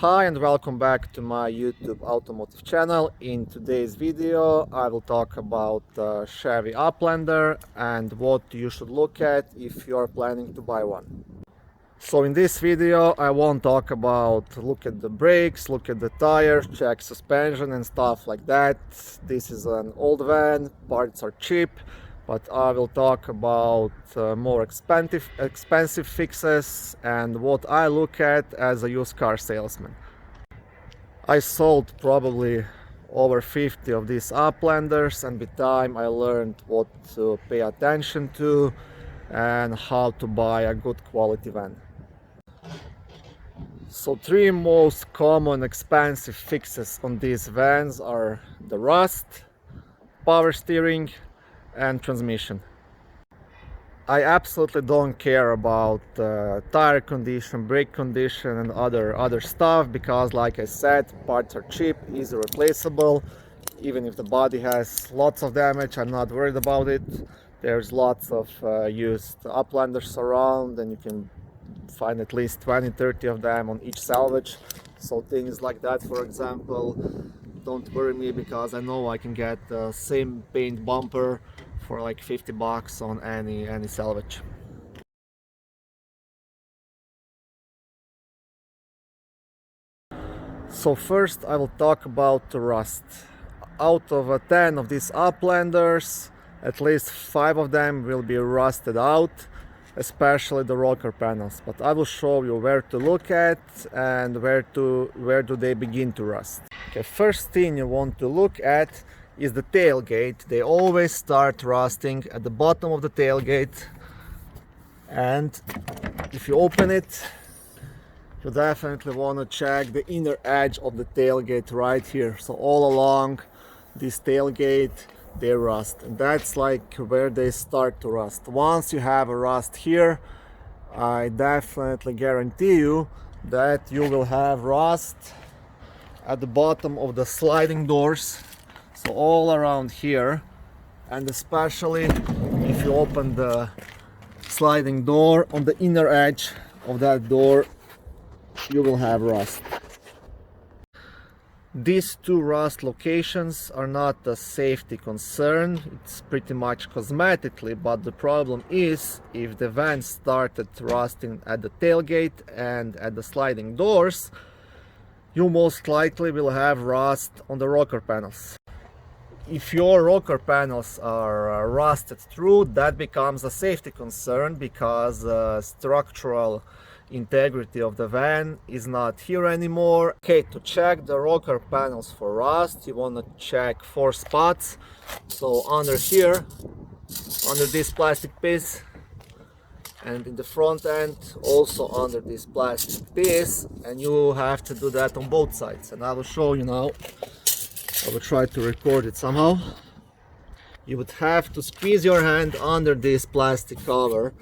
Hi and welcome back to my YouTube automotive channel. In today's video I will talk about Chevy Uplander and what you should look at if you are planning to buy one. So in this video I won't talk about look at the brakes, look at the tires, check suspension and stuff like that. This is an old van, parts are cheap, but I will talk about more expensive fixes and what I look at as a used car salesman. I sold probably over 50 of these Uplanders, and with time I learned what to pay attention to and how to buy a good quality van. So three most common expensive fixes on these vans are the rust, power steering and transmission. I absolutely don't care about tire condition, brake condition and other stuff, because like I said, parts are cheap, easy replaceable. Even if the body has lots of damage, I'm not worried about it. There's lots of used Uplanders around and you can find at least 20-30 of them on each salvage. So things like that, for example, don't worry me, because I know I can get the same paint bumper for like 50 bucks on any salvage. So first I will talk about the rust. Out of 10 of these Uplanders, at least 5 of them will be rusted out, especially the rocker panels, but I will show you where to look at and where do they begin to rust. Okay, first thing you want to look at is the tailgate. They always start rusting at the bottom of the tailgate, and if you open it, you definitely want to check the inner edge of the tailgate right here. So all along this tailgate they rust, and that's like where they start to rust. Once you have a rust here, I definitely guarantee you that you will have rust at the bottom of the sliding doors, so all around here, and especially if you open the sliding door, on the inner edge of that door you will have rust. These two rust locations are not a safety concern, it's pretty much cosmetically, but the problem is if the van started rusting at the tailgate and at the sliding doors, you most likely will have rust on the rocker panels. If your rocker panels are rusted through, that becomes a safety concern, because structural integrity of the van is not here anymore. Okay, to check the rocker panels for rust, you want to check 4 spots. So under here, under this plastic piece, and in the front end also under this plastic piece, and you have to do that on both sides, and I will show you now. I will try to record it somehow. You would have to squeeze your hand under this plastic cover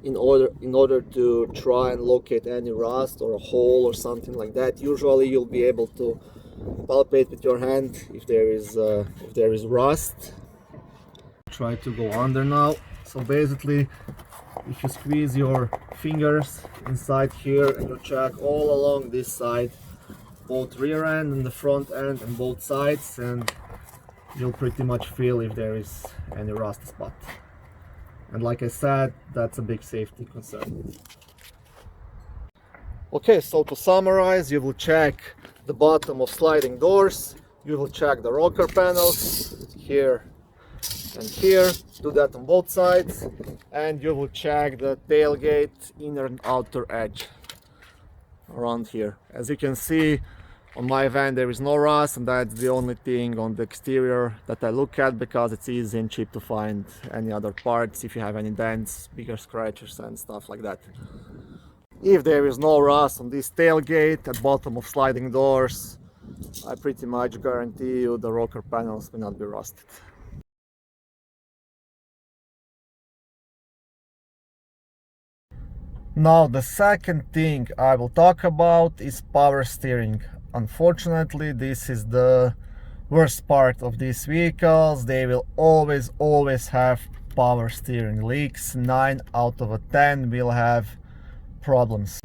in order to try and locate any rust or a hole or something like that. Usually you'll be able to palpate with your hand if there is rust. Try to go under now. So basically, if you squeeze your fingers inside here and you check all along this side, both rear end and the front end and both sides, and you'll pretty much feel if there is any rust spot. And like I said, that's a big safety concern. Okay, so to summarize, you will check the bottom of sliding doors, you will check the rocker panels here and here, do that on both sides, and you will check the tailgate inner and outer edge around here. As you can see, on my van there is no rust, and that's the only thing on the exterior that I look at, because it's easy and cheap to find any other parts if you have any dents, bigger scratches and stuff like that. If there is no rust on this tailgate at bottom of sliding doors, I pretty much guarantee you the rocker panels will not be rusted. Now the second thing I will talk about is power steering. Unfortunately, this is the worst part of these vehicles. They will always have power steering leaks. 9 out of 10 will have problems.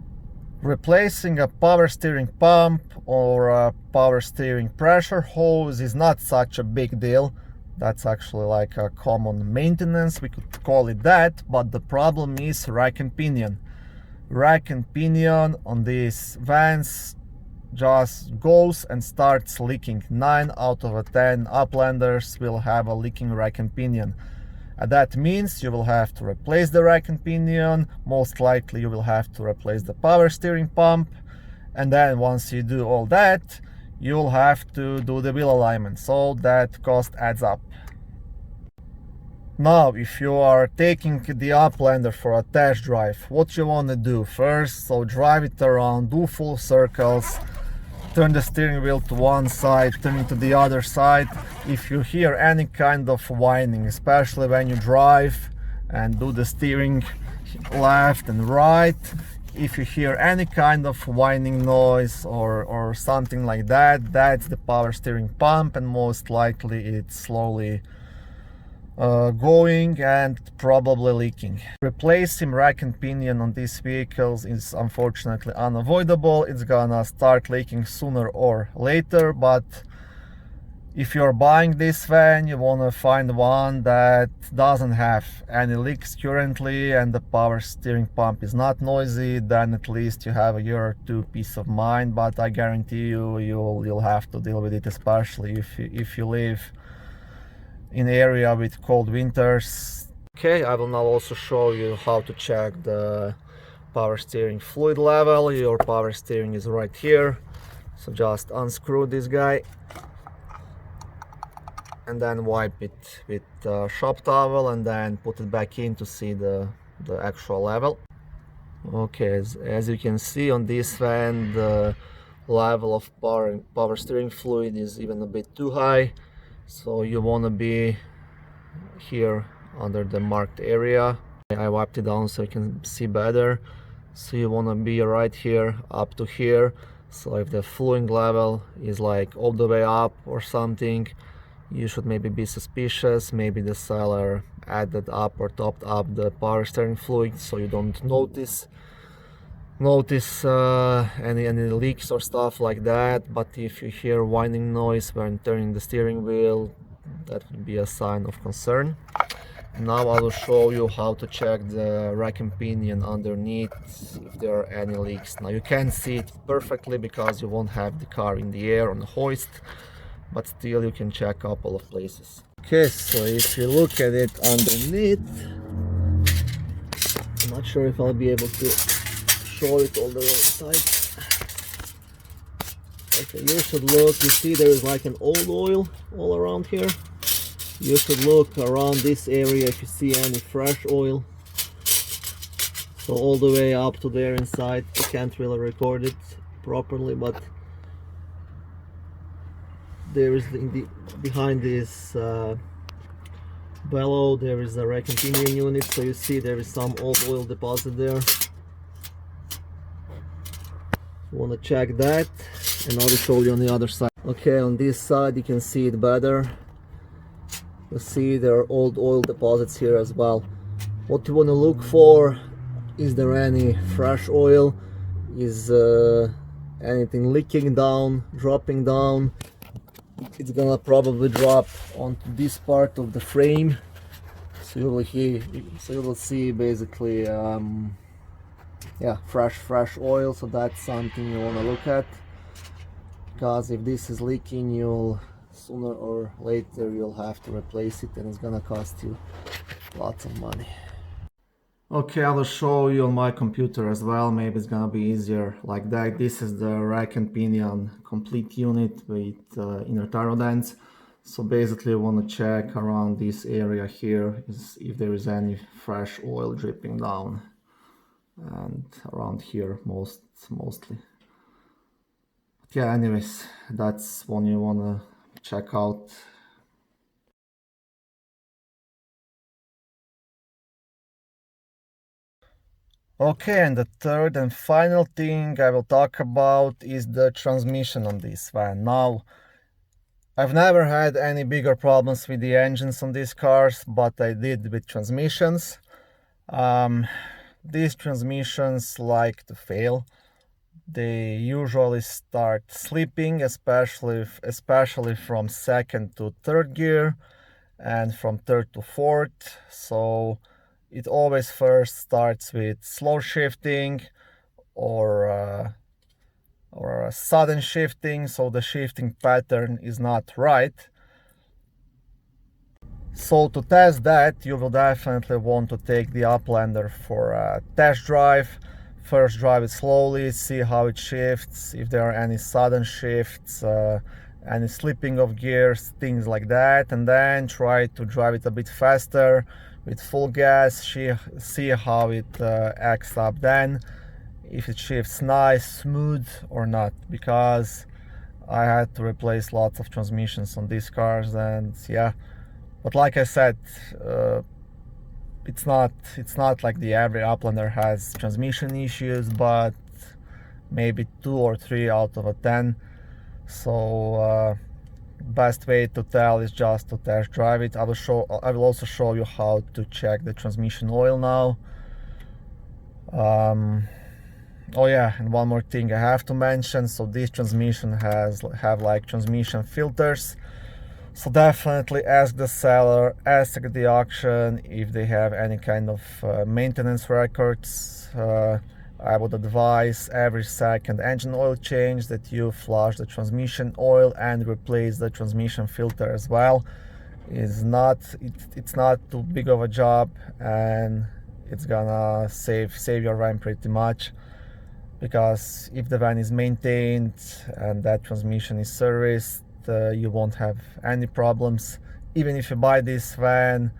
Replacing a power steering pump or a power steering pressure hose is not such a big deal. That's actually like a common maintenance, we could call it that, but the problem is rack and pinion. Rack and pinion on these vans just goes and starts leaking. 9 out of 10 Uplanders will have a leaking rack and pinion. That means you will have to replace the rack and pinion, most likely you will have to replace the power steering pump, and then once you do all that, you'll have to do the wheel alignment, so that cost adds up. Now, if you are taking the Uplander for a test drive, what you want to do first, so drive it around, do full circles, turn the steering wheel to one side, turn it to the other side. If you hear any kind of whining, especially when you drive and do the steering left and right, if you hear any kind of whining noise or something like that, that's the power steering pump, and most likely it's slowly going and probably leaking. Replacing rack and pinion on these vehicles is unfortunately unavoidable. It's gonna start leaking sooner or later, but if you're buying this van, you want to find one that doesn't have any leaks currently and the power steering pump is not noisy, then at least you have a year or two peace of mind, but I guarantee you'll have to deal with it, especially if you live in area with cold winters. Okay, I will now also show you how to check the power steering fluid level. Your power steering is right here, so just unscrew this guy and then wipe it with a shop towel and then put it back in to see the actual level. Okay, as you can see on this van, the level of power steering fluid is even a bit too high. So you want to be here under the marked area. I wiped it down so you can see better. So you want to be right here up to here. So if the fluid level is like all the way up or something, you should maybe be suspicious. Maybe the seller added up or topped up the power steering fluid so you don't notice any leaks or stuff like that. But if you hear whining noise when turning the steering wheel, that would be a sign of concern. Now I will show you how to check the rack and pinion underneath if there are any leaks. Now you can't see it perfectly because you won't have the car in the air on the hoist, but still you can check a couple of places. Okay, so if you look at it underneath, I'm not sure if I'll be able to show it all the way inside. Okay, you should look, you see there is like an old oil all around here. You should look around this area if you see any fresh oil. So all the way up to there inside. I can't really record it properly, but there is behind this bellow there is a rack and pinion unit, so you see there is some old oil deposit there. You want to check that, and I will show you on the other side. Okay, on this side you can see it better. You see there are old oil deposits here as well. What you want to look for, is there any fresh oil, is anything leaking down, dropping down. It's gonna probably drop onto this part of the frame, so you will see basically yeah, fresh oil. So that's something you want to look at, because if this is leaking, you'll sooner or later you'll have to replace it, and it's gonna cost you lots of money. Okay, I will show you on my computer as well, maybe it's gonna be easier like that. This is the rack and pinion complete unit with inner tire dents. So basically you want to check around this area here if there is any fresh oil dripping down, and around here mostly. But yeah, anyways, that's one you want to check out. Okay, and the third and final thing I will talk about is the transmission on this van. Now, I've never had any bigger problems with the engines on these cars, but I did with transmissions. These transmissions like to fail. they usually start slipping, especially from second to third gear and from third to fourth. So it always first starts with slow shifting or sudden shifting, so the shifting pattern is not right. So to test that, you will definitely want to take the Uplander for a test drive. First drive it slowly, see how it shifts, if there are any sudden shifts, any slipping of gears, things like that, and then try to drive it a bit faster with full gas, see how it acts up then, if it shifts nice, smooth or not, because I had to replace lots of transmissions on these cars, and yeah. But like I said, it's not like the average Uplander has transmission issues, but maybe 2 or 3 out of 10. So best way to tell is just to test drive it. I will also show you how to check the transmission oil now. Oh yeah, and one more thing I have to mention. So this transmission have like transmission filters. So definitely ask the seller, ask the auction if they have any kind of maintenance records. I would advise every second engine oil change that you flush the transmission oil and replace the transmission filter as well. It's not too big of a job, and it's gonna save your van pretty much, because if the van is maintained and that transmission is serviced, you won't have any problems. Even if you buy this van,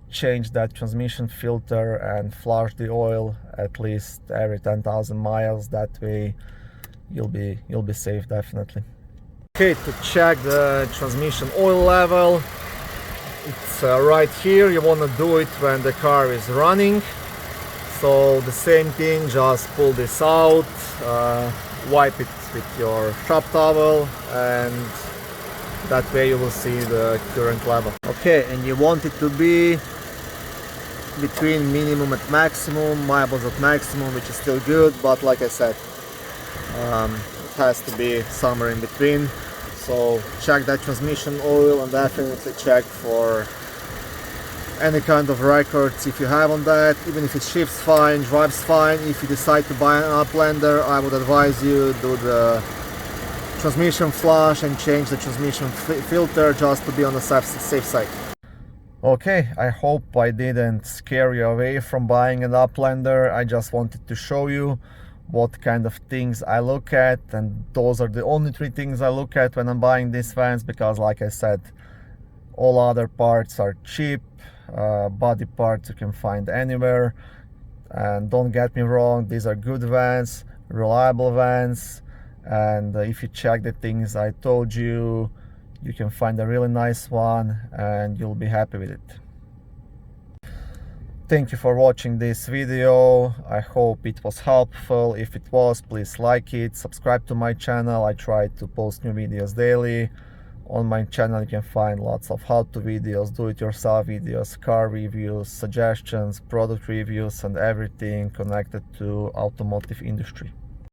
change that transmission filter and flush the oil at least every 10,000 miles. That way you'll be safe, definitely. Okay, to check the transmission oil level, it's right here. You want to do it when the car is running. So the same thing, just pull this out, wipe it with your shop towel, and that way you will see the current level. Okay, and you want it to be between minimum and maximum. Mine was at maximum, which is still good, but like I said, it has to be somewhere in between. So check that transmission oil and definitely check for any kind of records if you have on that. Even if it shifts fine, drives fine, if you decide to buy an Uplander, I would advise you do the transmission flush and change the transmission filter just to be on the safe side. Okay, I hope I didn't scare you away from buying an Uplander. I just wanted to show you what kind of things I look at, and those are the only 3 things I look at when I'm buying these vans, because like I said, all other parts are cheap. Body parts you can find anywhere, and don't get me wrong, these are good vans, reliable vans, and if you check the things I told you, you can find a really nice one and you'll be happy with it. Thank you for watching this video. I hope it was helpful. If it was, please like it, subscribe to my channel. I try to post new videos daily. On my channel you can find lots of how-to videos, do-it-yourself videos, car reviews, suggestions, product reviews, and everything connected to automotive industry.